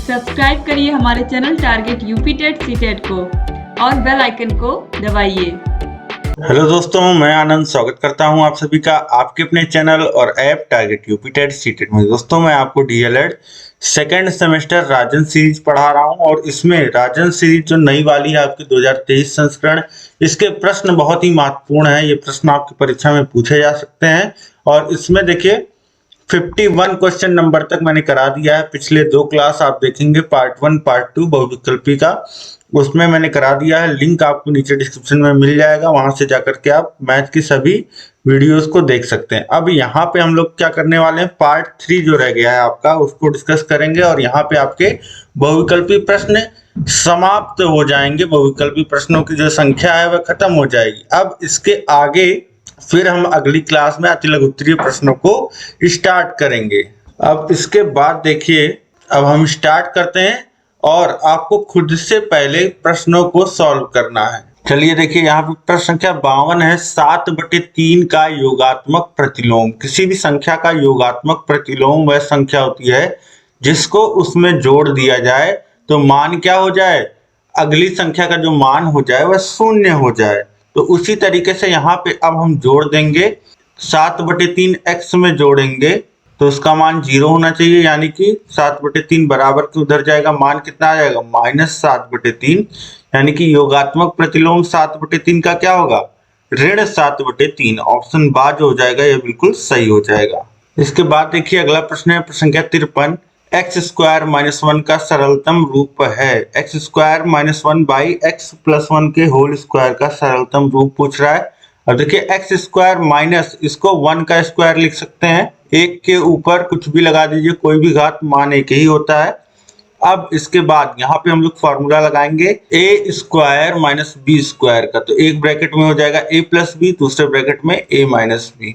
Subscribe करिए हमारे channel target UP TET CTET को और बेल आइकन को दबाइए। हेलो दोस्तों, मैं आनंद स्वागत करता हूं आप सभी का आपके अपने चैनल और app target UP TET CTET में। दोस्तों, मैं आपको DElEd second semester Rajan series पढ़ा रहा हूं और इसमें राजन सीरीज जो नई वाली है आपकी 2023 संस्करण, इसके प्रश्न बहुत ही महत्वपूर्ण है। ये प्रश्न आपकी परीक्षा में पूछे जा सकते हैं और इसमें देखिए 51 क्वेश्चन नंबर तक मैंने करा दिया है। पिछले 2 क्लास आप देखेंगे, पार्ट 1 पार्ट 2 बहुविकल्पी का, उसमें मैंने करा दिया है। लिंक आपको नीचे डिस्क्रिप्शन में मिल जाएगा, वहां से जाकर के आप मैथ की सभी वीडियोस को देख सकते हैं। अब यहाँ पे हम लोग क्या करने वाले हैं, पार्ट 3 जो रह गया है आपका, उसको डिस्कस करेंगे और यहाँ पे आपके बहुविकल्पी प्रश्न समाप्त हो जाएंगे। बहुविकल्पी प्रश्नों की जो संख्या है वह खत्म हो जाएगी। अब इसके आगे फिर हम अगली क्लास में अति लघु उत्तरीय प्रश्नों को स्टार्ट करेंगे। अब इसके बाद देखिए, अब हम स्टार्ट करते हैं और आपको खुद से पहले प्रश्नों को सॉल्व करना है। चलिए देखिए, यहाँ पे प्रश्न संख्या 52 है। 7/3 का योगात्मक प्रतिलोम। किसी भी संख्या का योगात्मक प्रतिलोम वह संख्या होती है जिसको उसमें जोड़ दिया जाए तो मान क्या हो जाए, अगली संख्या का जो मान हो जाए वह शून्य हो जाए। तो उसी तरीके से यहाँ पे अब हम जोड़ देंगे, 7/3 x में जोड़ेंगे तो उसका मान 0 होना चाहिए, यानी कि 7/3 बराबर के उधर जाएगा, मान कितना आ जाएगा -7/3, यानी कि योगात्मक प्रतिलोम 7/3 का क्या होगा, ऋण 7/3। ऑप्शन बा जो हो जाएगा ये बिल्कुल सही हो जाएगा। इसके बाद देखिए अगला प्रश्न है, प्रश्न संख्या 53। x² - 1 का सरलतम रूप है। x² - 1 बाई x+1 के होल स्क्वायर का सरलतम रूप पूछ रहा है। अब देखिए x² माइनस, इसको 1 का स्क्वायर लिख सकते हैं, एक के ऊपर कुछ भी लगा दीजिए, कोई भी घात मान एक ही होता है। अब इसके बाद यहाँ पे हम लोग फॉर्मूला लगाएंगे a² - b² का, तो एक ब्रैकेट में हो जाएगा a+b, दूसरे ब्रैकेट में a-b,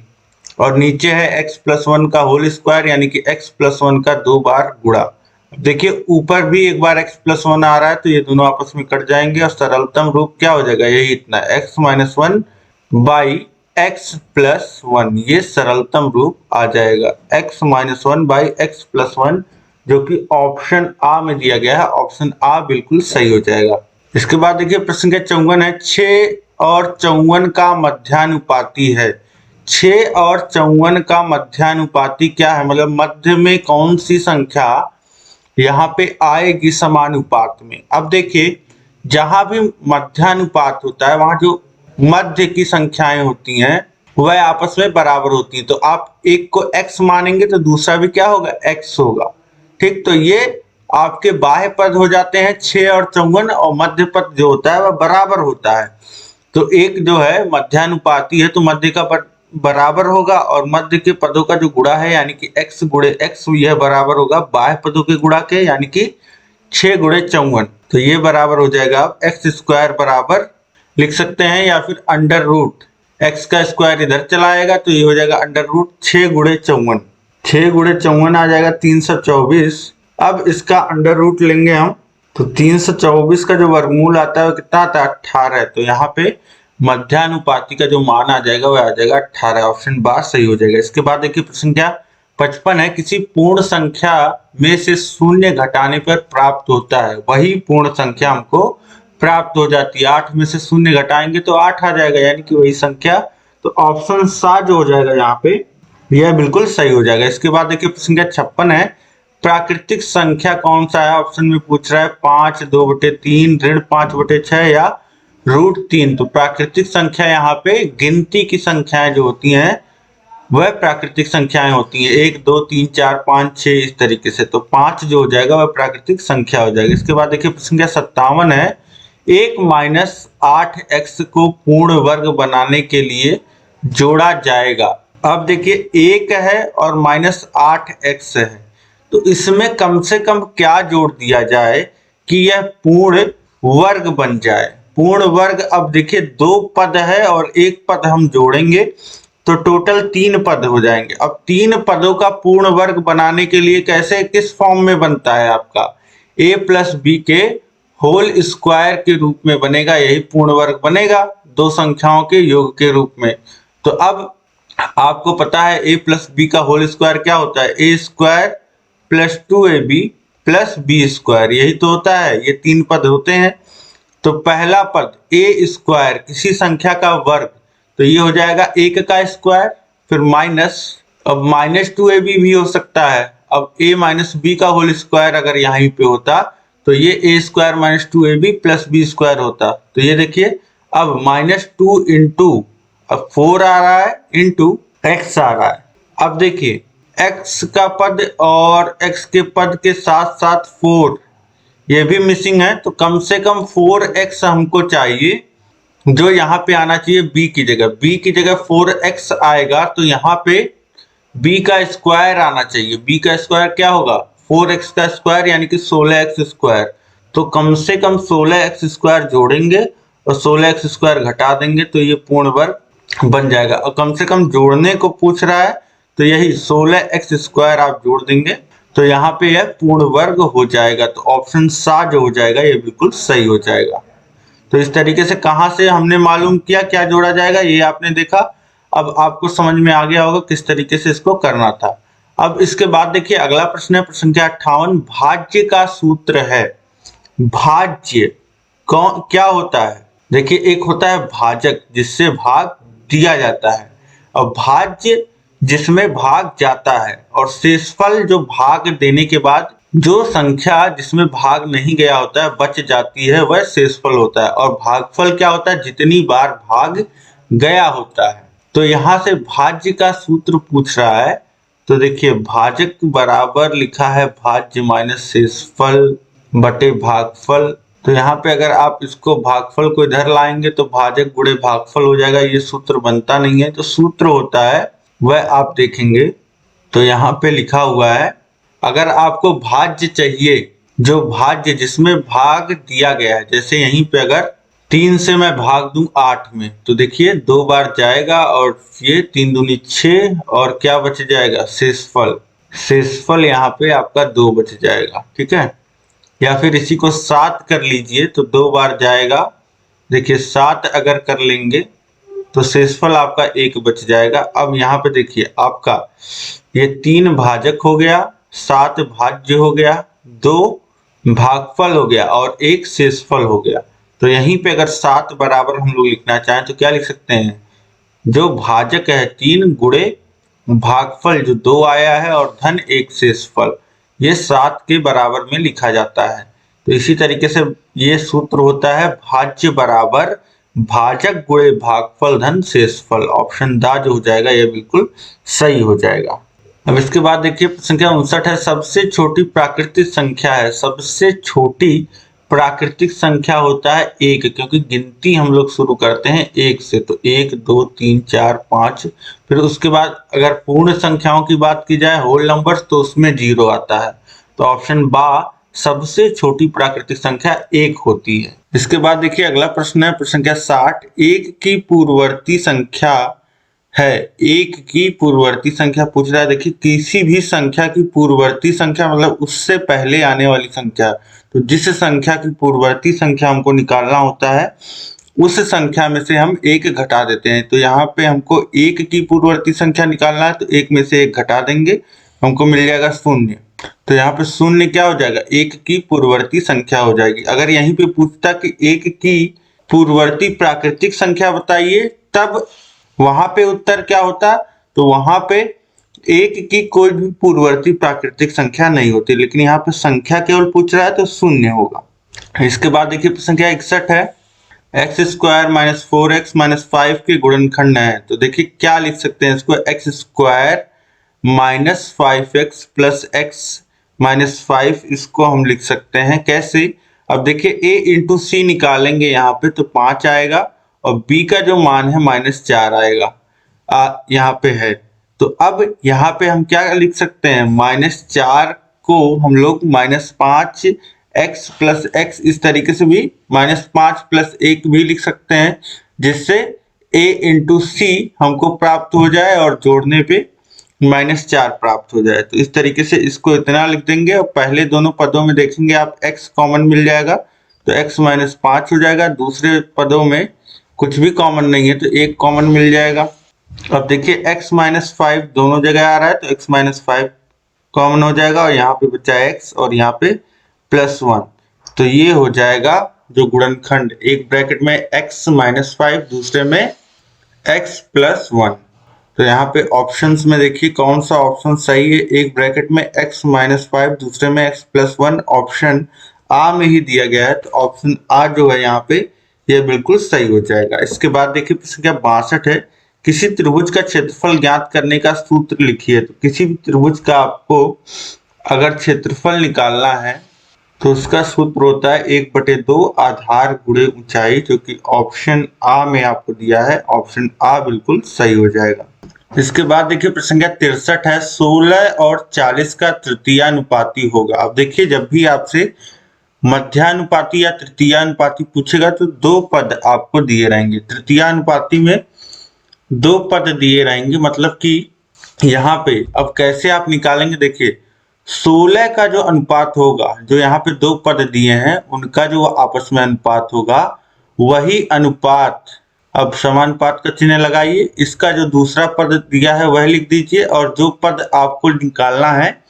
और नीचे है x+1 का होल स्क्वायर, यानी कि x+1 का 2 बार गुणा। देखिए ऊपर भी एक बार x+1 आ रहा है तो ये दोनों आपस में कट जाएंगे और सरलतम रूप क्या हो जाएगा, यही इतना, x-1 बाई x+1, ये सरलतम रूप आ जाएगा, x-1 बाई x+1, जो कि ऑप्शन आ में दिया गया है। ऑप्शन आ बिल्कुल सही हो जाएगा। इसके बाद देखिए प्रश्न संख्या 54 है। 6 और 54 का मध्यानुपाती है। 6 और 54 का मध्यानुपाती क्या है, मतलब मध्य में कौन सी संख्या यहाँ पे आएगी समानुपात में। अब देखिए जहां भी मध्यानुपात होता है वहां जो मध्य की संख्याएं होती हैं वह आपस में बराबर होती हैं। तो आप एक को x मानेंगे तो दूसरा भी क्या होगा, x होगा। ठीक, तो ये आपके बाह्य पद हो जाते हैं 6 और 54, और मध्य पद जो होता है वह बराबर होता है। तो एक जो है मध्यानुपाती है तो मध्य का बराबर होगा, और मध्य के पदों का जो गुणा है यानी कि x गुणे x, यह बराबर होगा बाह्य पदों के गुणा के, यानी कि 6 गुणे 54। तो ये बराबर हो जाएगा, आप x² बराबर लिख सकते हैं, या फिर अंडर रूट x का स्क्वायर इधर चला आएगा तो ये हो जाएगा अंडर रूट 6 गुणे 54। 6 गुणे 54 आ जाएगा 324। अब इसका अंडर रूट लेंगे हम तो 324 का जो वर्गमूल आता है वो कितना आता है, 18। तो यहाँ पे मध्यानुपाती का जो मान आ जाएगा वह आ जाएगा 18। ऑप्शन बा सही हो जाएगा। इसके बाद देखिए प्रश्न संख्या 55 है। किसी पूर्ण संख्या में से शून्य घटाने पर प्राप्त होता है वही पूर्ण संख्या हमको प्राप्त हो जाती है। 8 में से शून्य घटाएंगे तो 8 आ जाएगा, यानी कि वही संख्या। तो ऑप्शन सा जो हो जाएगा यहाँ पे यह बिल्कुल सही हो जाएगा। इसके बाद देखिए प्रश्न संख्या 56 है। प्राकृतिक संख्या कौन सा है, ऑप्शन में पूछ रहा है 5, 2/3, ऋण 5/6 या √3। तो प्राकृतिक संख्या यहाँ पे गिनती की संख्याएं जो होती हैं वह प्राकृतिक संख्याएं होती हैं, 1, 2, 3, 4, 5, 6 इस तरीके से। तो 5 जो हो जाएगा वह प्राकृतिक संख्या हो जाएगी। इसके बाद देखिए प्रश्न संख्या 57 है। 1 - 8x को पूर्ण वर्ग बनाने के लिए जोड़ा जाएगा। अब देखिए 1 है और -8x है, तो इसमें कम से कम क्या जोड़ दिया जाए कि यह पूर्ण वर्ग बन जाए। पूर्ण वर्ग, अब देखिए 2 पद है और 1 पद हम जोड़ेंगे तो टोटल 3 पद हो जाएंगे। अब 3 पदों का पूर्ण वर्ग बनाने के लिए कैसे, किस फॉर्म में बनता है आपका, a+b के होल स्क्वायर के रूप में बनेगा, यही पूर्ण वर्ग बनेगा, 2 संख्याओं के योग के रूप में। तो अब आपको पता है a+b का होल स्क्वायर क्या होता है, a² + 2ab plus b square, यही तो होता है, ये 3 पद होते हैं। तो पहला पद ए स्क्वायर किसी संख्या का वर्ग, तो ये हो जाएगा 1 का स्क्वायर, फिर माइनस, अब -2ab भी हो सकता है। अब a माइनस बी का होल स्क्वायर अगर यहीं पे होता तो ये a square minus 2ab plus b square होता। तो ये देखिए अब -2 इंटू, अब 4 आ रहा है इंटू x आ रहा है। अब देखिए x का पद और x के पद के साथ साथ 4 ये भी मिसिंग है, तो कम से कम 4x हमको चाहिए, जो यहाँ पे आना चाहिए b की जगह। b की जगह 4x आएगा तो यहाँ पे b का स्क्वायर आना चाहिए। b का स्क्वायर क्या होगा, 4x का स्क्वायर यानी कि 16x स्क्वायर। तो कम से कम 16x स्क्वायर जोड़ेंगे और 16x स्क्वायर घटा देंगे तो ये पूर्ण वर्ग बन जाएगा। और कम से कम जोड़ने को पूछ रहा है तो यही 16x स्क्वायर आप जोड़ देंगे तो यहाँ पे यह पूर्ण वर्ग हो जाएगा। तो ऑप्शन सा जो हो जाएगा ये बिल्कुल सही हो जाएगा। तो इस तरीके से कहाँ से हमने मालूम किया क्या जोड़ा जाएगा, ये आपने देखा। अब आपको समझ में आ गया होगा किस तरीके से इसको करना था। अब इसके बाद देखिए अगला प्रश्न है, प्रश्न संख्या 58, भाज्य का सूत्र है। भाज्य कौन क्या होता है, देखिए एक होता है भाजक जिससे भाग दिया जाता है, और भाज्य जिसमें भाग जाता है, और शेषफल जो भाग देने के बाद जो संख्या जिसमें भाग नहीं गया होता है बच जाती है वह शेषफल होता है। और भागफल क्या होता है, जितनी बार भाग गया होता है। तो यहाँ से भाज्य का सूत्र पूछ रहा है, तो देखिए भाजक बराबर लिखा है भाज्य माइनस शेषफल बटे भागफल। तो यहाँ पे अगर आप इसको भागफल को इधर लाएंगे तो भाजक गुणे भागफल हो जाएगा, ये सूत्र बनता नहीं है। तो सूत्र होता है वह आप देखेंगे तो यहाँ पे लिखा हुआ है, अगर आपको भाज्य चाहिए, जो भाज्य जिसमें भाग दिया गया है, जैसे यहीं पे अगर 3 से मैं भाग दूं 8 में तो देखिए 2 बार जाएगा और ये 3 दूनी 6 और क्या बच जाएगा, शेषफल। शेषफल यहाँ पे आपका 2 बच जाएगा, ठीक है। या फिर इसी को 7 कर लीजिए तो 2 बार जाएगा, देखिए 7 अगर कर लेंगे तो शेषफल आपका 1 बच जाएगा। अब यहाँ पे देखिए आपका ये 3 भाजक हो गया, 7 भाज्य हो गया, 2 भागफल हो गया और 1 शेषफल हो गया। तो यहीं पे अगर 7 बराबर हम लोग लिखना चाहें तो क्या लिख सकते हैं, जो भाजक है 3 गुणे भागफल जो 2 आया है और धन 1 शेषफल, ये 7 के बराबर में लिखा जाता है। तो इसी तरीके से ये सूत्र होता है भाज्य बराबर भाजक गुणे भागफल धन शेषफल। ऑप्शन दा जो हो जाएगा ये बिल्कुल सही हो जाएगा। अब इसके बाद देखिए संख्या 59 है, सबसे छोटी प्राकृतिक संख्या है। सबसे छोटी प्राकृतिक संख्या होता है 1, क्योंकि गिनती हम लोग शुरू करते हैं 1 से। तो 1 2 3 4 5, फिर उसके बाद अगर पूर्ण संख्याओं की बात की जाए होल नंबर्स तो उसमें 0 आता है। तो ऑप्शन बा सबसे छोटी प्राकृतिक संख्या 1 होती है। इसके बाद देखिए अगला प्रश्न है, प्रश्न संख्या 60, 1 की पूर्ववर्ती संख्या है। 1 की पूर्ववर्ती संख्या पूछ रहा है। देखिए किसी भी संख्या की पूर्ववर्ती संख्या मतलब उससे पहले आने वाली संख्या, तो जिस संख्या की पूर्ववर्ती संख्या हमको निकालना होता है उस संख्या में से हम 1 घटा देते हैं। तो यहाँ पे हमको 1 की पूर्ववर्ती संख्या निकालना है, तो 1 में से 1 घटा देंगे, हमको मिल जाएगा 0। तो यहाँ पे 0 क्या हो जाएगा, 1 की पूर्ववर्ती संख्या हो जाएगी। अगर यहीं पे पूछता कि 1 की पूर्ववर्ती प्राकृतिक संख्या बताइए, तब वहां पे उत्तर क्या होता, तो वहां पे 1 की कोई भी पूर्ववर्ती प्राकृतिक संख्या नहीं होती, लेकिन यहाँ पे संख्या केवल पूछ रहा है तो 0 होगा। इसके बाद देखिए संख्या 61 है, x square minus 4x minus 5 के गुणनखंड है। तो देखिए क्या लिख सकते हैं इसको, x square minus 5x plus x minus 5, इसको हम लिख सकते हैं कैसे। अब देखिए a इंटू सी निकालेंगे यहाँ पे तो 5 आएगा और b का जो मान है -4 आएगा, यहाँ पे है। तो अब यहाँ पे हम क्या लिख सकते हैं, -4 को हम लोग -5x प्लस x, इस तरीके से भी -5 प्लस 1 भी लिख सकते हैं, जिससे a इंटू सी हमको प्राप्त हो जाए और जोड़ने पे -4 प्राप्त हो जाए। तो इस तरीके से इसको इतना लिख देंगे और पहले दोनों पदों में देखेंगे आप x कॉमन मिल जाएगा तो x -5 हो जाएगा। दूसरे पदों में कुछ भी कॉमन नहीं है तो 1 कॉमन मिल जाएगा। अब देखिए x -5 दोनों जगह आ रहा है तो x -5 कॉमन हो जाएगा और यहाँ पे बचा x और यहाँ पे +1। तो ये हो जाएगा जो गुणनखंड, एक ब्रैकेट में x - 5 दूसरे में x +1। तो यहाँ पे ऑप्शंस में देखिए कौन सा ऑप्शन सही है। एक ब्रैकेट में x - 5 दूसरे में x +1 ऑप्शन आ में ही दिया गया है, तो ऑप्शन आ जो है यहाँ पे ये बिल्कुल सही हो जाएगा। इसके बाद देखिए प्रश्न क्या 62 है, किसी त्रिभुज का क्षेत्रफल ज्ञात करने का सूत्र लिखिए। तो किसी भी त्रिभुज का आपको अगर क्षेत्रफल निकालना है तो उसका सूत्र होता है 1/2 आधार गुणे ऊंचाई, जो कि ऑप्शन आ में आपको दिया है। ऑप्शन आ बिल्कुल सही हो जाएगा। इसके बाद देखिए प्रश्न संख्या 63 है, 16 और 40 का तृतीयानुपाती होगा। अब देखिए जब भी आपसे मध्यानुपाती या तृतीयानुपाती पूछेगा तो दो पद आपको दिए रहेंगे। तृतीयानुपाती में दो पद दिए रहेंगे, मतलब कि यहाँ पे अब कैसे आप निकालेंगे, देखिए 16 का जो अनुपात होगा, जो यहाँ पे दो पद दिए हैं उनका जो आपस में अनुपात होगा, वही अनुपात, अब समानुपात का चिन्ह लगाइए, इसका जो दूसरा पद दिया है वह लिख दीजिए और जो पद आपको निकालना है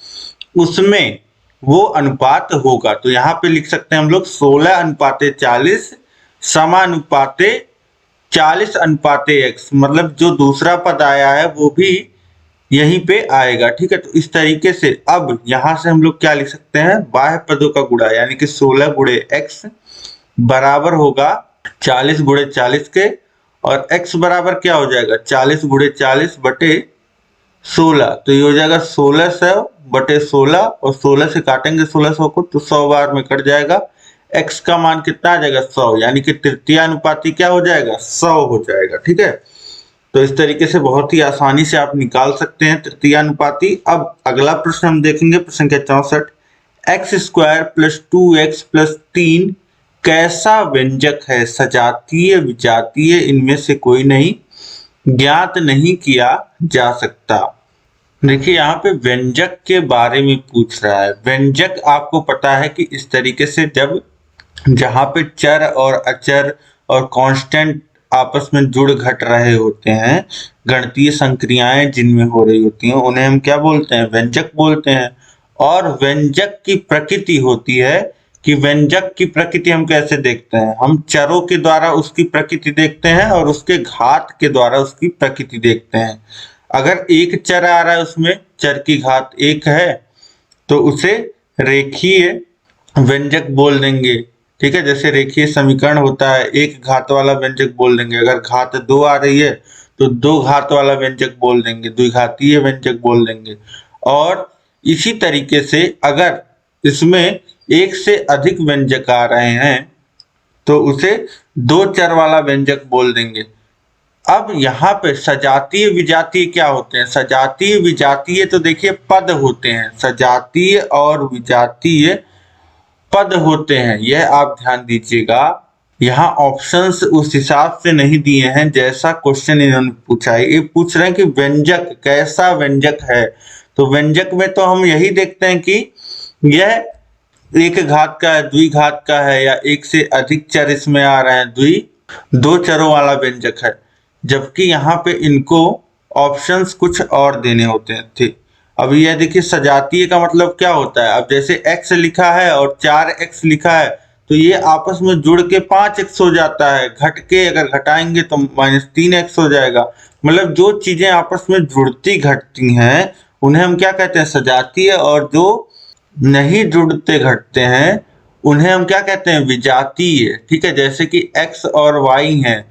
उसमें वो अनुपात होगा। तो यहाँ पे लिख सकते हैं हम लोग 16:40 समानुपाते 40:x, मतलब जो दूसरा पद आया है वो भी यहीं पे आएगा। ठीक है, तो इस तरीके से अब यहां से हम लोग क्या लिख सकते हैं, बाह्य पदों का गुणा, यानी कि 16 गुणे x बराबर होगा 40 गुणे 40 के, और x बराबर क्या हो जाएगा 40 गुणे 40 बटे 16। तो ये हो जाएगा 1600 बटे 16, और 16 से काटेंगे 1600 को तो 100 बार में कट जाएगा। x का मान कितना आ जाएगा 100, यानी कि तृतीयानुपाती क्या हो जाएगा 100 हो जाएगा। ठीक है, तो इस तरीके से बहुत ही आसानी से आप निकाल सकते हैं तृतीयानुपाती। अब अगला प्रश्न हम देखेंगे, प्रश्न संख्या 64, x² + 2x + 3 कैसा व्यंजक है, सजातीय विजातीय इनमें से कोई नहीं, ज्ञात नहीं किया जा सकता। देखिए यहाँ पे व्यंजक के बारे में पूछ रहा है। व्यंजक आपको पता है कि इस तरीके से जब जहाँ पे चर और अचर और कांस्टेंट आपस में जुड़ घट रहे होते हैं, गणितीय संक्रियाएं जिनमें हो रही होती हैं, उन्हें हम क्या बोलते हैं, व्यंजक बोलते हैं। और व्यंजक की प्रकृति होती है कि व्यंजक की प्रकृति हम कैसे देखते हैं, हम चरों के द्वारा उसकी प्रकृति देखते हैं और उसके घात के द्वारा उसकी प्रकृति देखते हैं। अगर एक चर आ रहा है उसमें चर की घात 1 है तो उसे रेखीय व्यंजक बोल देंगे। ठीक है, जैसे रेखीय समीकरण होता है, एक घात वाला व्यंजक बोल देंगे। अगर घात 2 आ रही है तो 2 घात वाला व्यंजक बोल देंगे, द्विघातीय व्यंजक बोल देंगे। और इसी तरीके से अगर इसमें एक से अधिक व्यंजक आ रहे हैं तो उसे 2 चर वाला व्यंजक बोल देंगे। अब यहाँ पे सजातीय विजातीय क्या होते हैं, सजातीय विजातीय तो देखिए पद होते हैं, सजातीय और विजातीय पद होते हैं, यह आप ध्यान दीजिएगा। यहाँ ऑप्शंस उस हिसाब से नहीं दिए हैं जैसा क्वेश्चन इन्होंने पूछा है। ये पूछ रहे हैं कि व्यंजक कैसा व्यंजक है, तो व्यंजक में तो हम यही देखते हैं कि यह एक घात का है, द्विघात का है, या एक से अधिक चर इसमें आ रहे हैं, 2 चरों वाला व्यंजक है। जबकि यहाँ पे इनको ऑप्शंस कुछ और देने होते थे। अब यह देखिए सजातीय का मतलब क्या होता है, अब जैसे x लिखा है और 4x लिखा है तो ये आपस में जुड़ के 5x हो जाता है, घट के अगर घटाएंगे तो -3x हो जाएगा। मतलब जो चीजें आपस में जुड़ती घटती हैं उन्हें हम क्या कहते हैं, सजातीय, और जो नहीं जुड़ते घटते हैं उन्हें हम क्या कहते हैं, विजातीय। ठीक है, जैसे कि x और y हैं,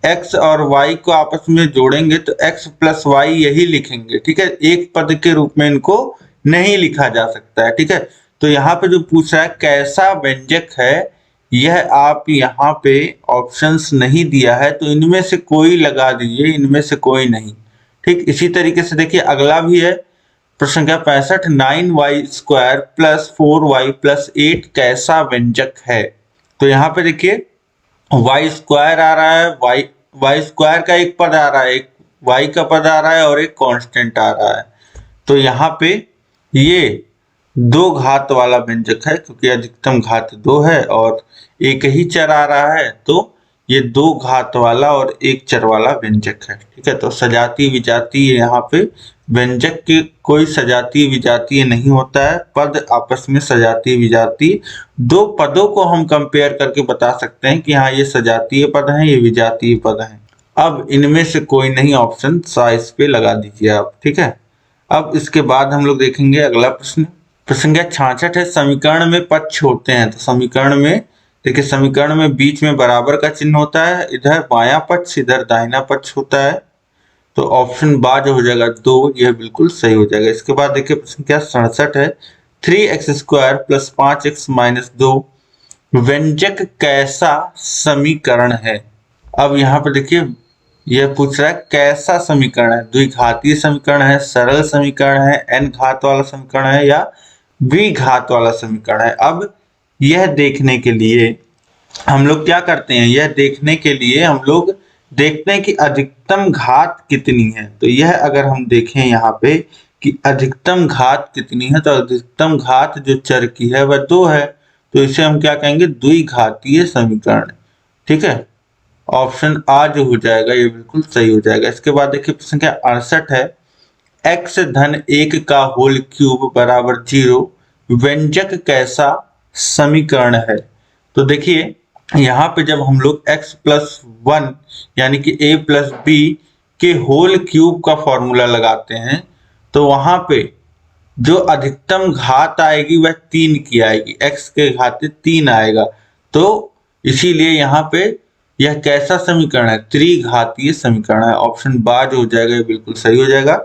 x और y को आपस में जोड़ेंगे तो x + y यही लिखेंगे। ठीक है, एक पद के रूप में इनको नहीं लिखा जा सकता है। ठीक है, तो यहाँ पे जो पूछ रहा है कैसा व्यंजक है, यह आप यहाँ पे ऑप्शंस नहीं दिया है तो इनमें से कोई लगा दीजिए, इनमें से कोई नहीं। ठीक, इसी तरीके से देखिए अगला भी है, प्रश्न संख्या 65, 9y² + 4y + 8 कैसा व्यंजक है। तो यहाँ पे देखिए y² आ रहा है, y² का एक पद आ रहा है, एक y का पद आ रहा है और एक कांस्टेंट आ रहा है। तो यहाँ पे ये 2 घात वाला व्यंजक है, क्योंकि अधिकतम घात 2 है और एक ही चर आ रहा है, तो ये 2 घात वाला और 1 चर वाला व्यंजक है। ठीक है, तो सजातीय विजातीय यहाँ पे व्यंजक की कोई सजातीय विजातीय नहीं होता है। पद आपस में सजातीय विजातीय, दो पदों को हम कंपेयर करके बता सकते हैं कि हाँ ये सजातीय पद हैं, ये विजातीय पद हैं। अब इनमें से कोई नहीं ऑप्शन साइज पे लगा दीजिए आप, ठीक है। अब इसके बाद हम लोग देखेंगे अगला प्रश्न। प्रश्न क्या 66 है, समीकरण में पक्ष होते हैं। तो समीकरण में देखिए, समीकरण में बीच में बराबर का चिन्ह होता है, इधर बायां पक्ष इधर दाहिना पक्ष होता है। तो ऑप्शन बा जो हो जाएगा 2, यह बिल्कुल सही हो जाएगा। इसके बाद देखिए प्रश्न क्या 67 है, 3x² + 5x - 2 व्यंजक कैसा समीकरण है। अब यहाँ पर देखिए यह पूछ रहा है कैसा समीकरण है, द्विघातीय समीकरण है, सरल समीकरण है, n घात वाला समीकरण है या द्विघात वाला समीकरण है। अब यह देखने के लिए हम लोग क्या करते हैं, यह देखने के लिए हम लोग देखते हैं कि अधिकतम घात कितनी है। तो यह अगर हम देखें यहाँ पे कि अधिकतम घात कितनी है, तो अधिकतम घात जो चर की है वह 2 है। तो इसे हम क्या कहेंगे, द्विघातीय समीकरण, ठीक है। ऑप्शन आ जो हो जाएगा ये बिल्कुल सही हो जाएगा। इसके बाद देखिए प्रश्न क्या 68 है, x-1 का होल क्यूब बराबर 0 व्यंजक कैसा समीकरण है। तो देखिए यहाँ पे जब हम लोग x+1 यानी कि a+b के होल क्यूब का फॉर्मूला लगाते हैं, तो वहां पे जो अधिकतम घात आएगी वह 3 की आएगी, x के घाते 3 आएगा। तो इसीलिए यहाँ पे यह कैसा समीकरण है, त्रिघातीय समीकरण है। ऑप्शन बा जो हो जाएगा ये बिल्कुल सही हो जाएगा।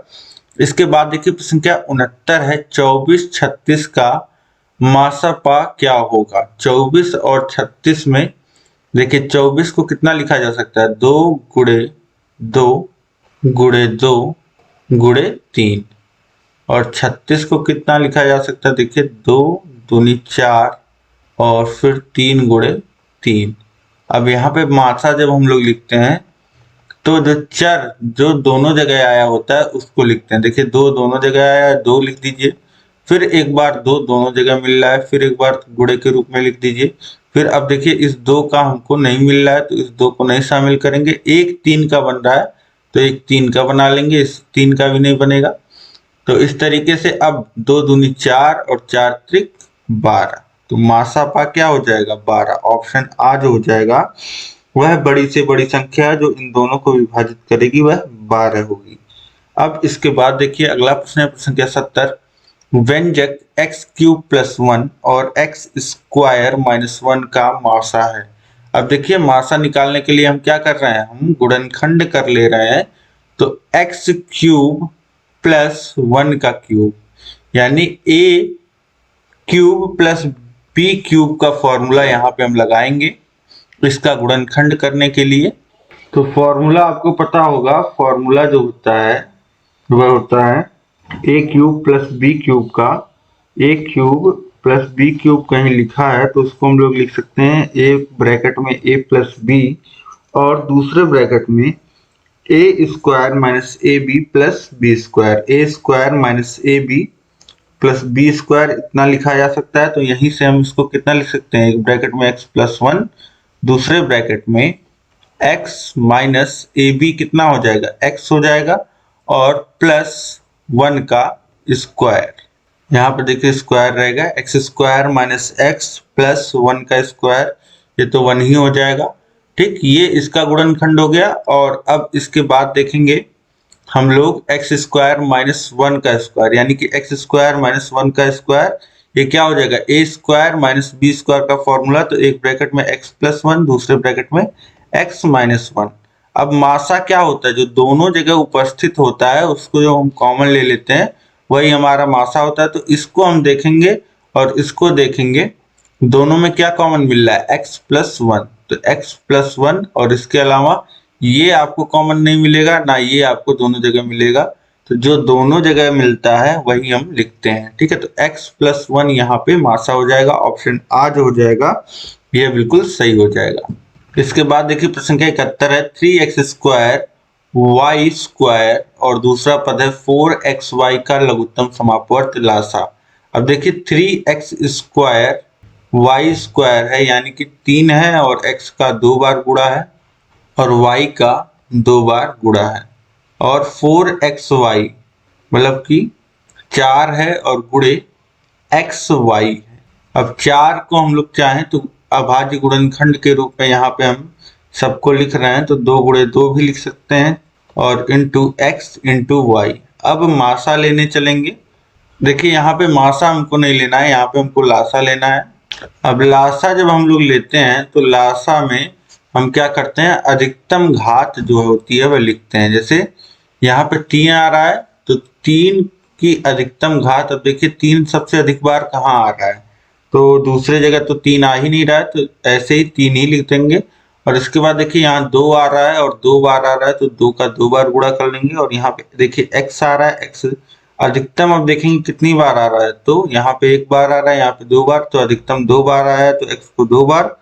इसके बाद देखिए प्रश्न क्या 69 है, 24 36 का मासापा क्या होगा। 24 और 36 में देखिए 24 को कितना लिखा जा सकता है, 2 गुणे 2 गुणे 2 गुणे 3, और 36 को कितना लिखा जा सकता है, देखिए 2 दूनी 4 और फिर 3 गुणे 3। अब यहाँ पे मासा जब हम लोग लिखते हैं तो जो चर जो दोनों जगह आया होता है उसको लिखते हैं। देखिए 2 दोनों जगह आया है, 2 लिख दीजिए, फिर एक बार 2 दोनों जगह मिल रहा है, फिर एक बार गुणे के रूप में लिख दीजिए। फिर अब देखिए इस 2 का हमको नहीं मिल रहा है तो इस 2 को नहीं शामिल करेंगे। एक 3 का बन रहा है तो एक 3 का बना लेंगे, इस 3 का भी नहीं बनेगा। तो इस तरीके से अब 2 दूनी 4 और 4 त्रिक 12, तो मासापा क्या हो जाएगा 12। ऑप्शन आ जो हो जाएगा वह बड़ी से बड़ी संख्या जो इन दोनों को विभाजित करेगी वह 12 होगी। अब इसके बाद देखिए अगला प्रश्न है, प्रश्न क्या 70, व्यंजक x³ + 1 और x² - 1 का मासा है। अब देखिए मासा निकालने के लिए हम क्या कर रहे हैं, हम गुणनखंड कर ले रहे हैं। तो x³ + 1 का क्यूब यानी a³ + b³ का फॉर्मूला यहाँ पे हम लगाएंगे इसका गुणनखंड करने के लिए। तो फॉर्मूला आपको पता होगा, फॉर्मूला जो होता है वह होता है a³ + b³ का। a³ + b³ कहीं लिखा है तो उसको हम लोग लिख सकते हैं a ब्रैकेट में a + b और दूसरे ब्रैकेट में a² - ab + b², a² - ab + b² इतना लिखा जा सकता है। तो यहीं से हम इसको कितना लिख सकते हैं, एक ब्रैकेट में x+1 दूसरे ब्रैकेट में x - ab कितना हो जाएगा, x हो जाएगा और +1 का स्क्वायर। यहाँ पर देखिए स्क्वायर रहेगा, x² - x + 1 का स्क्वायर, ये तो 1 ही हो जाएगा। ठीक, ये इसका गुणनखंड हो गया। और अब इसके बाद देखेंगे हम लोग x² - 1 का स्क्वायर यानी कि x² - 1 का स्क्वायर, ये क्या हो जाएगा a² - b² का फॉर्मूला। तो एक ब्रैकेट में x+1 दूसरे ब्रैकेट में x - 1। अब मासा क्या होता है, जो दोनों जगह उपस्थित होता है उसको जो हम कॉमन ले लेते हैं वही हमारा मासा होता है। तो इसको हम देखेंगे और इसको देखेंगे, दोनों में क्या कॉमन मिल रहा है x+1। तो x+1 और इसके अलावा ये आपको कॉमन नहीं मिलेगा, ना ये आपको दोनों जगह मिलेगा। तो जो दोनों जगह मिलता है वही हम लिखते हैं, ठीक है। तो x+1 यहाँ पे मासा हो जाएगा। ऑप्शन आ जो हो जाएगा ये बिल्कुल सही हो जाएगा। इसके बाद देखिए प्रश्न क्या 71 है, 3x² y² और दूसरा पद है 4xy का लघुत्तम समापवर्त लासा। अब देखिए 3x² y² है यानी कि 3 है और x का 2 बार गुणा है और y का 2 बार गुणा है, और 4xy मतलब कि 4 है और गुणे एक्स वाई है। अब 4 को हम लोग चाहें तो अभाज्य गुणनखंड के रूप में यहाँ पे हम सबको लिख रहे हैं, तो 2 गुणे 2 भी लिख सकते हैं और इंटू एक्स इंटू वाई। अब मासा लेने चलेंगे। देखिए यहाँ पे मासा हमको नहीं लेना है, यहाँ पे हमको लासा लेना है। अब लासा जब हम लोग लेते हैं तो लासा में हम क्या करते हैं, अधिकतम घात जो होती है वह लिखते हैं। जैसे यहाँ पे 3 आ रहा है तो 3 की अधिकतम घात, अब देखिए 3 सबसे अधिक बार कहाँ आ रहा है, तो दूसरे जगह तो 3 आ ही नहीं रहा है, तो ऐसे ही 3 ही लिख देंगे। और इसके बाद देखिए यहाँ 2 आ रहा है और 2 बार आ रहा है, तो 2 का 2 बार गुणा कर लेंगे। और यहाँ पे देखिए x आ रहा है, x अधिकतम अब देखेंगे कितनी बार आ रहा है, तो यहाँ पे 1 बार आ रहा है, यहाँ पे 2 बार, तो अधिकतम 2 बार आया है तो x को 2 बार,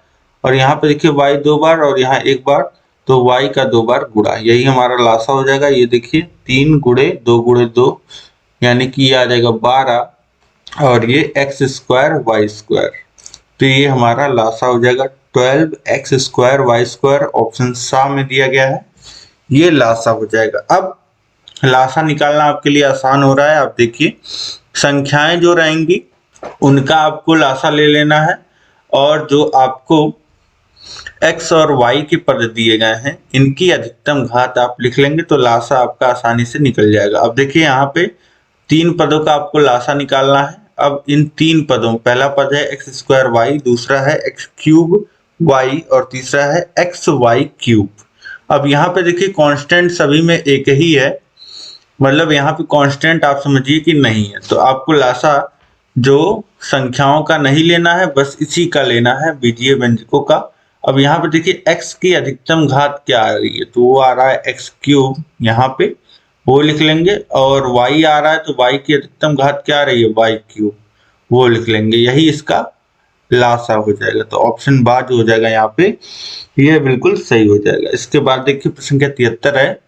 और यहाँ पे देखिए y 2 बार और यहाँ 1 बार, तो y का 2 बार गुणा, यही हमारा लासा हो जाएगा। ये देखिए 3 गुणे 2 यानी कि ये आ जाएगा 12 और ये x स्क्वायर वाई स्क्वायर, तो ये हमारा लासा हो जाएगा 12x square y square. Option सा में दिया गया है, ये लासा हो जाएगा। अब लासा निकालना आपके लिए आसान हो रहा है। आप देखिए संख्याएं जो रहेंगी उनका आपको लासा ले लेना है, और जो आपको x और y के पद दिए गए हैं इनकी अधिकतम घात आप लिख लेंगे, तो लासा आपका आसानी से निकल जाएगा। अब देखिए यहाँ पे 3 पदों का आपको लासा निकालना है। अब इन 3 पदों, पहला पद है एक्स स्क्वायर वाई, दूसरा है एक्स क्यूब वाई और तीसरा है एक्स वाई क्यूब। अब यहाँ पे देखिए कांस्टेंट सभी में एक ही है, मतलब यहाँ पे कांस्टेंट आप समझिए कि नहीं है, तो आपको लासा जो संख्याओं का नहीं लेना है, बस इसी का लेना है, बीजीय व्यंजकों का। अब यहाँ पे देखिए x की अधिकतम घात क्या आ रही है, तो वो आ रहा है एक्स क्यूब, यहाँ पे वो लिख लेंगे। और y आ रहा है तो y की अधिकतम घात क्या आ रही है, वाई क्यूब, वो लिख लेंगे, यही इसका लासा हो जाएगा। तो ऑप्शन बा जो हो जाएगा यहाँ पे, ये बिल्कुल सही हो जाएगा। इसके बाद देखिए प्रश्न संख्या 73 है,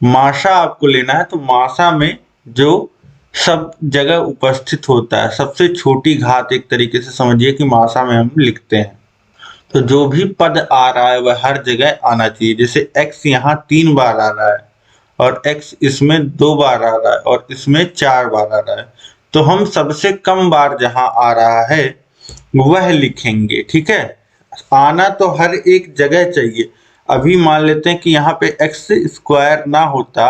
माशा आपको लेना है। तो माशा में जो सब जगह उपस्थित होता है, सबसे छोटी घात एक तरीके से समझिए कि माशा में हम लिखते हैं, तो जो भी पद आ रहा है वह हर जगह आना चाहिए। जैसे x यहाँ 3 बार आ रहा है और x इसमें 2 बार आ रहा है और इसमें 4 बार आ रहा है, तो हम सबसे कम बार जहां आ रहा है वह लिखेंगे। ठीक है, आना तो हर एक जगह चाहिए। अभी मान लेते हैं कि यहाँ पे एक्स स्क्वायर ना होता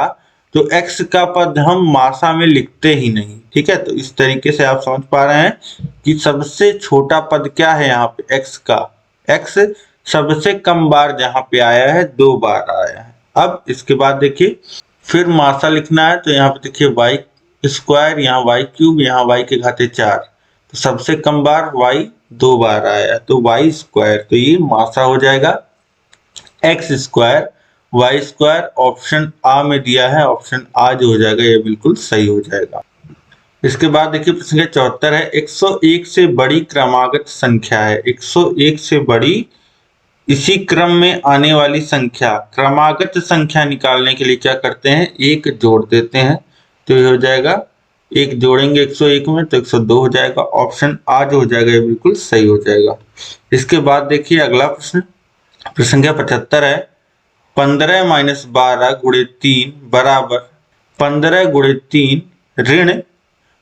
तो एक्स का पद हम माशा में लिखते ही नहीं। ठीक है, तो इस तरीके से आप समझ पा रहे हैं कि सबसे छोटा पद क्या है यहाँ पे, एक्स का। एक्स सबसे कम बार जहाँ पे आया है 2 बार आया है। अब इसके बाद देखिए फिर माशा लिखना है, तो यहाँ पे देखिए वाई स्क्वायर, यहाँ वाई क्यूब, यहाँ वाई के घाते 4, तो सबसे कम बार y 2 बार आया तो वाई स्क्वायर, तो ये माशा हो जाएगा x square y square. Option आ में दिया है, ऑप्शन आ जो हो जाएगा ये बिल्कुल सही हो जाएगा। इसके बाद देखिए प्रश्न संख्या 74 है, 101 से बड़ी क्रमागत संख्या है। 101 से बड़ी इसी क्रम में आने वाली संख्या, क्रमागत संख्या निकालने के लिए क्या करते हैं, एक जोड़ देते हैं, तो ये हो जाएगा, एक जोड़ेंगे 101 में तो 102 हो जाएगा। ऑप्शन आ जो हो जाएगा ये बिल्कुल सही हो जाएगा। इसके बाद देखिए अगला प्रश्न, प्रश्न संख्या 75 है, 15 माइनस 12 गुणे 3 बराबर 15 गुणे 3 ऋण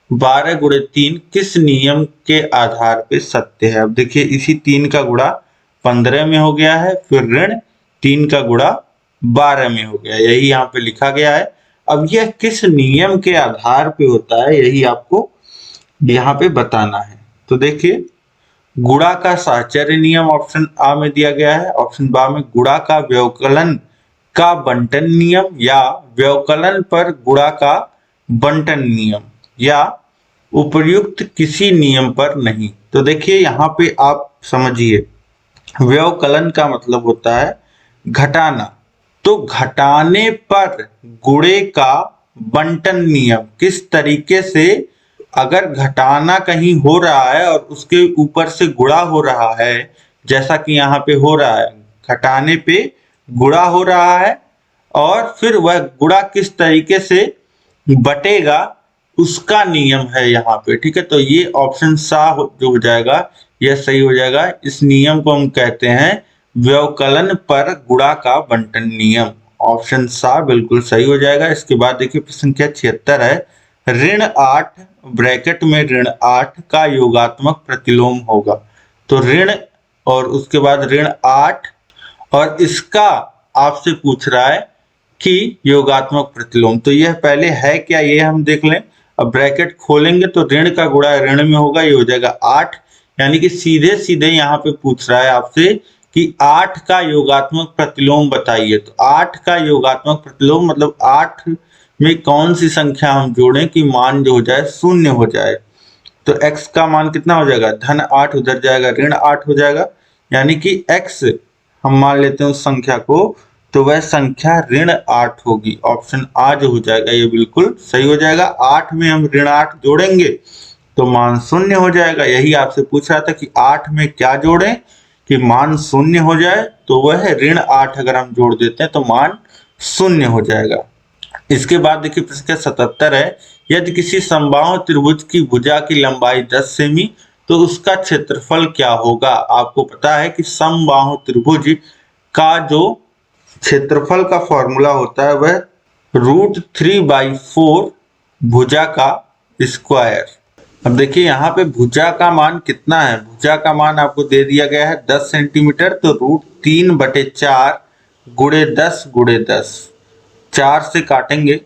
12 गुणे 3 किस नियम के आधार पे सत्य है। अब देखिए इसी 3 का गुणा 15 में हो गया है, फिर ऋण 3 का गुणा 12 में हो गया, यही यहाँ पे लिखा गया है। अब यह किस नियम के आधार पे होता है यही आपको यहाँ पे बताना है। तो देखिए गुणा का साहचर्य नियम ऑप्शन आ में दिया गया है, ऑप्शन बा में गुणा का व्यवकलन का बंटन नियम, या व्यवकलन पर गुणा का बंटन नियम, या उपर्युक्त किसी नियम पर नहीं। तो देखिए यहाँ पे आप समझिए व्यवकलन का मतलब होता है घटाना, तो घटाने पर गुणे का बंटन नियम, किस तरीके से अगर घटाना कहीं हो रहा है और उसके ऊपर से गुणा हो रहा है, जैसा कि यहाँ पे हो रहा है, घटाने पे गुणा हो रहा है और फिर वह गुणा किस तरीके से बटेगा उसका नियम है यहाँ पे। ठीक है, तो ये ऑप्शन सा जो हो जाएगा यह सही हो जाएगा। इस नियम को हम कहते हैं व्यवकलन पर गुणा का बंटन नियम, ऑप्शन सा बिल्कुल सही हो जाएगा। इसके बाद देखिए प्रश्न संख्या 76 है, ऋण 8 ब्रैकेट में ऋण 8 का योगात्मक प्रतिलोम होगा। तो ऋण और उसके बाद ऋण 8 और इसका आपसे पूछ रहा है कि योगात्मक प्रतिलोम। तो यह पहले है क्या ये हम देख लें। अब ब्रैकेट खोलेंगे तो ऋण का गुणा ऋण में होगा, ये हो जाएगा 8, यानी कि सीधे सीधे यहाँ पे पूछ रहा है आपसे कि 8 का योगात्मक प्रतिलोम बताइए। तो 8 का योगात्मक प्रतिलोम मतलब 8 में कौन सी संख्या हम जोड़ें कि मान जो हो जाए शून्य हो जाए। तो x का मान कितना हो जाएगा, धन 8 उधर जाएगा ऋण 8 हो जाएगा, यानी कि x हम मान लेते हैं उस संख्या को, तो वह संख्या ऋण 8 होगी। ऑप्शन आ जो हो जाएगा ये बिल्कुल सही हो जाएगा। 8 में हम ऋण 8 जोड़ेंगे तो मान शून्य हो जाएगा। यही आपसे पूछ रहा था कि 8 में क्या जोड़ें कि मान शून्य हो जाए, तो वह ऋण 8 अगर हम जोड़ देते हैं तो मान शून्य हो जाएगा। इसके बाद देखिए प्रश्न 77 है, यदि किसी समबाहु त्रिभुज की भुजा की लंबाई 10 सेमी तो उसका क्षेत्रफल क्या होगा। आपको पता है कि समबाहु त्रिभुज का जो क्षेत्रफल का फॉर्मूला होता है वह √3/4 भुजा का स्क्वायर। अब देखिए यहाँ पे भुजा का मान कितना है, भुजा का मान आपको दे दिया गया है 10 सेंटीमीटर, तो √3/4 गुणे 10 गुणे 10, 4 से काटेंगे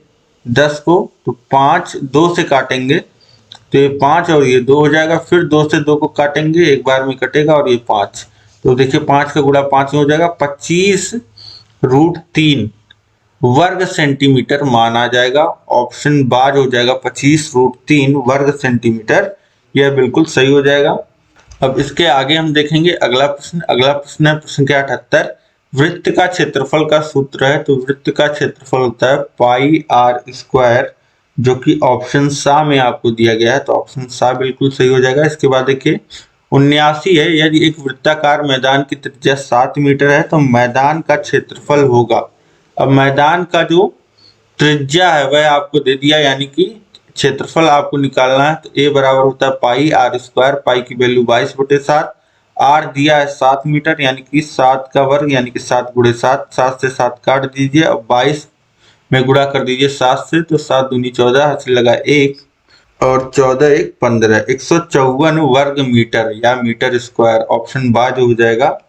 10 को तो 5, 2 से काटेंगे तो ये 5 और ये 2 हो जाएगा, फिर 2 से 2 को काटेंगे एक बार में कटेगा और ये 5, तो देखिए 5 का गुणा 5 हो जाएगा, 25√3 वर्ग सेंटीमीटर मान आ जाएगा। ऑप्शन बाज हो जाएगा 25√3 वर्ग सेंटीमीटर, यह बिल्कुल सही हो जाएगा। अब इसके आगे हम देखेंगे अगला प्रश्न है प्रश्न संख्या 78, वृत्त का क्षेत्रफल का सूत्र है। तो वृत्त का क्षेत्रफल होता है πr², जो कि ऑप्शन सा में आपको दिया गया है, तो ऑप्शन सा बिल्कुल सही हो जाएगा। इसके बाद देखिए 79 है, यदि एक वृत्ताकार मैदान की त्रिज्या 7 मीटर है तो मैदान का क्षेत्रफल होगा। अब मैदान का जो त्रिज्या है वह आपको दे दिया, यानी कि क्षेत्रफल आपको निकालना है, तो a बराबर होता है πr², पाई की वैल्यू 22/7, r दिया है 7 मीटर यानी कि 7 का वर्ग यानी कि 7 गुणे 7, 7 से 7 काट दीजिए और 22 में गुणा कर दीजिए 7 से, तो 7 दूनी 14, हाथ से लगा 1 और 14 1 15, 154 वर्ग मीटर या मीटर स्क्वायर। ऑप्शन बाज हो जाएगा,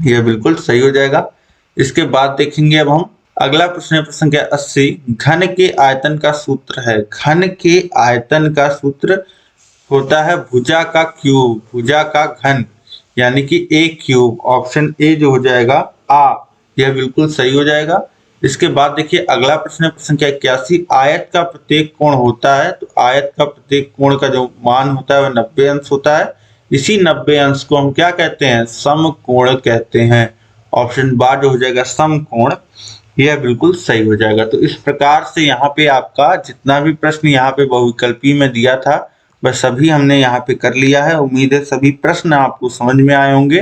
यह बिल्कुल सही हो जाएगा। इसके बाद देखेंगे अब हम अगला प्रश्न है प्रश्न संख्या 80, घन के आयतन का सूत्र है। घन के आयतन का सूत्र होता है भुजा का क्यूब, भुजा का घन यानी कि a क्यूब। ऑप्शन ए जो हो जाएगा आ, यह बिल्कुल सही हो जाएगा। इसके बाद देखिए अगला प्रश्न है प्रश्न संख्या 81, आयत का प्रत्येक कोण होता है। तो आयत का प्रत्येक कोण का जो मान होता है वह 90 अंश होता है। इसी 90 अंश को हम क्या कहते हैं, समकोण कहते हैं। ऑप्शन बार जो हो जाएगा समकोण, यह बिल्कुल सही हो जाएगा। तो इस प्रकार से यहाँ पे आपका जितना भी प्रश्न यहाँ पे बहुविकल्पी में दिया था वह सभी हमने यहाँ पे कर लिया है। उम्मीद है सभी प्रश्न आपको समझ में आए होंगे।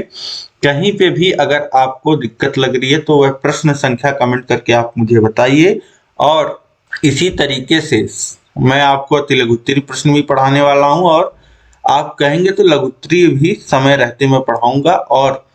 कहीं पे भी अगर आपको दिक्कत लग रही है तो वह प्रश्न संख्या कमेंट करके आप मुझे बताइए, और इसी तरीके से मैं आपको अति लघुत्तरी प्रश्न भी पढ़ाने वाला हूँ, और आप कहेंगे तो लघुत्तरी भी समय रहते मैं पढ़ाऊंगा। और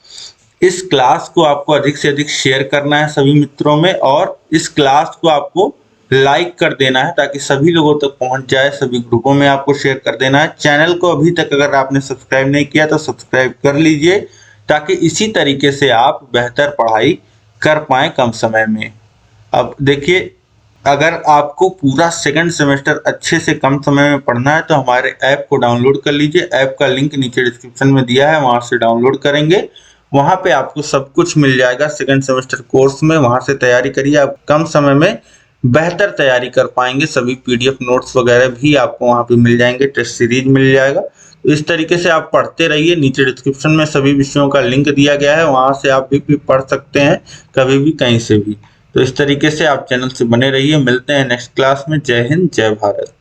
इस क्लास को आपको अधिक से अधिक शेयर करना है सभी मित्रों में, और इस क्लास को आपको लाइक कर देना है ताकि सभी लोगों तक पहुंच जाए, सभी ग्रुपों में आपको शेयर कर देना है। चैनल को अभी तक अगर आपने सब्सक्राइब नहीं किया तो सब्सक्राइब कर लीजिए, ताकि इसी तरीके से आप बेहतर पढ़ाई कर पाएं कम समय में। अब देखिए, अगर आपको पूरा सेकंड सेमेस्टर अच्छे से कम समय में पढ़ना है तो हमारे ऐप को डाउनलोड कर लीजिए। ऐप का लिंक नीचे डिस्क्रिप्शन में दिया है, वहां से डाउनलोड करेंगे, वहां पे आपको सब कुछ मिल जाएगा सेकंड सेमेस्टर कोर्स में। वहां से तैयारी करिए, आप कम समय में बेहतर तैयारी कर पाएंगे। सभी पीडीएफ नोट्स वगैरह भी आपको वहां पे मिल जाएंगे, टेस्ट सीरीज मिल जाएगा। तो इस तरीके से आप पढ़ते रहिए। नीचे डिस्क्रिप्शन में सभी विषयों का लिंक दिया गया है, वहां से आप भी पढ़ सकते हैं कभी भी कहीं से भी। तो इस तरीके से आप चैनल से बने रहिए। मिलते हैं नेक्स्ट क्लास में। जय हिंद, जय भारत।